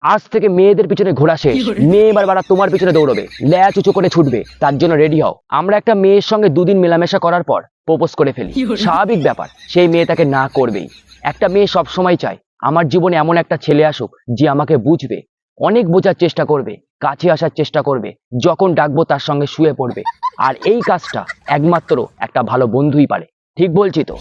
আজ থেকে মেয়েদের পিছনে ঘোরা শেষ। মেয়ে এবার বাড়া তোমার পিছনে দৌড়বে, ল্যাচ উঁচু করে ছুটবে, তার জন্য রেডি হও। আমরা একটা মেয়ের সঙ্গে দুদিন মেলামেশা করার পর প্রপোজ করে ফেলি, স্বাভাবিক ব্যাপার, সেই মেয়ে তাকে না করবেই। একটা মেয়ে সব সময় চায় আমার জীবনে এমন একটা ছেলে আসুক যে আমাকে বুঝবে, অনেক বোঝার চেষ্টা করবে, কাছে আসার চেষ্টা করবে, যখন ডাকবো তার সঙ্গে শুয়ে পড়বে। আর এই কাজটা একমাত্র একটা ভালো বন্ধুই পারে। ঠিক বলছি তো?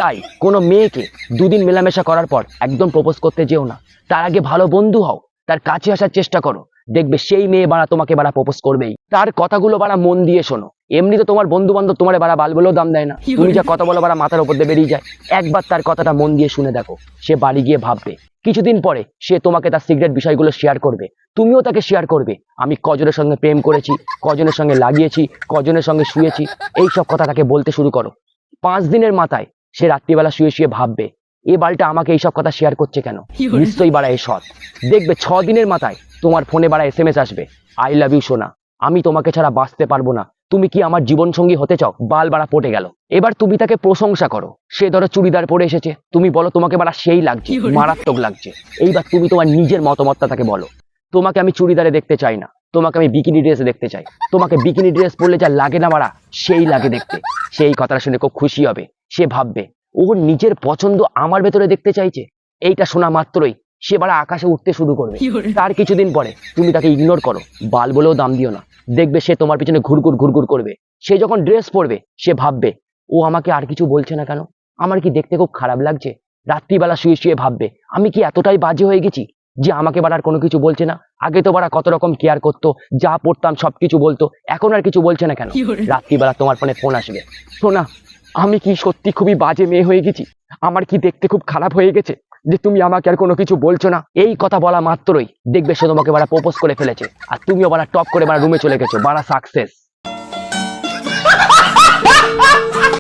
তাই কোনো মেয়েকে দুদিন মেলামেশা করার পর একদম প্রপোজ করতে যেও না, তার আগে ভালো বন্ধু হও, তার কাছে আসার চেষ্টা করো, দেখবে সেই মেয়ে বাড়া তোমাকে বাড়া প্রপোজ করবেই। তার কথাগুলো বাড়া মন দিয়ে শোনো। এমনি তো তোমার বন্ধু বান্ধব তোমার বাড়া বাল বলেও দাম দেয় না, তুমি যা কথা বলো বাড়া মাথার উপর দিয়ে বেরিয়ে যায়। একবার তার কথাটা মন দিয়ে শুনে দেখো, সে বাড়ি গিয়ে ভাববে। কিছুদিন পরে সে তোমাকে তার সিক্রেট বিষয়গুলো শেয়ার করবে, তুমিও তাকে শেয়ার করবে। আমি কজনের সঙ্গে প্রেম করেছি, কজনের সঙ্গে লাগিয়েছি, কজনের সঙ্গে শুয়েছি, এই সব কথা তাকে বলতে শুরু করো। 5 দিনের মাথায় সে রাত্রিবেলা শুয়ে শুয়ে ভাববে, এ বালটা আমাকে এইসব কথা শেয়ার করছে কেন, নিশ্চয়ই বাড়া এ সৎ। দেখবে 6 দিনের মাথায় তোমার ফোনে বাড়া SMS আসবে, আই লাভ ইউ সোনা, আমি তোমাকে ছাড়া বাঁচতে পারবো না, তুমি কি আমার জীবন সঙ্গী হতে চাও? বাল বাড়া পটে গেল। এবার তুমি তাকে প্রশংসা করো। সে ধরো চুড়িদার পরে এসেছে, তুমি বলো তোমাকে বাড়া সেই লাগছে, মারাত্মক লাগছে। এইবার তুমি তোমার নিজের মতামতটা তাকে বলো, তোমাকে আমি চুড়িদারে দেখতে চাই না, তোমাকে আমি বিকিনি ড্রেসে দেখতে চাই, তোমাকে বিকিনি ড্রেস পরলে যা লাগে না মারা সেই লাগে দেখতে। সেই কথাটা শুনে খুব খুশি হবে। সে ভাববে ওর নিজের পছন্দ আমার ভেতরে দেখতে চাইছে। এইটা শোনা মাত্রই সে বাড়া আকাশে উঠতে শুরু করবে। তার কিছুদিন পরে তুমি তাকে ইগনোর করো, বাল বলেও দাম দিও না, দেখবে সে তোমার পিছনে ঘুরঘুর ঘুরঘুর করবে। সে যখন ড্রেস পরবে সে ভাববে, ও আমাকে আর কিছু বলছে না কেন, আমার কি দেখতে খুব খারাপ লাগছে। রাত্রিবেলা শুয়ে শুয়ে ভাববে, আমি কি এতটাই বাজে হয়ে গেছি যে আমাকে বাড়ার কোনো কিছু বলছে না। আগে তো বাড়া কত রকম কেয়ার করতো, যা পড়তাম সবকিছু বলতো, এখন আর কিছু বলছে না কেন। রাত্রিবেলা তোমার ফোনে ফোন আসবে, শোনা আমি কি সত্যি খুবই বাজে মেয়ে হয়ে গেছি, আমার কি দেখতে খুব খারাপ হয়ে গেছে যে তুমি আমাকে আর কোনো কিছু বলছো না। এই কথা বলা মাত্রই দেখবে সে তোমাকে বাড়া প্রপোজ করে ফেলেছে, আর তুমিও বাড়া টপ করে বাড়া রুমে চলে গেছো, বাড়া সাকসেস।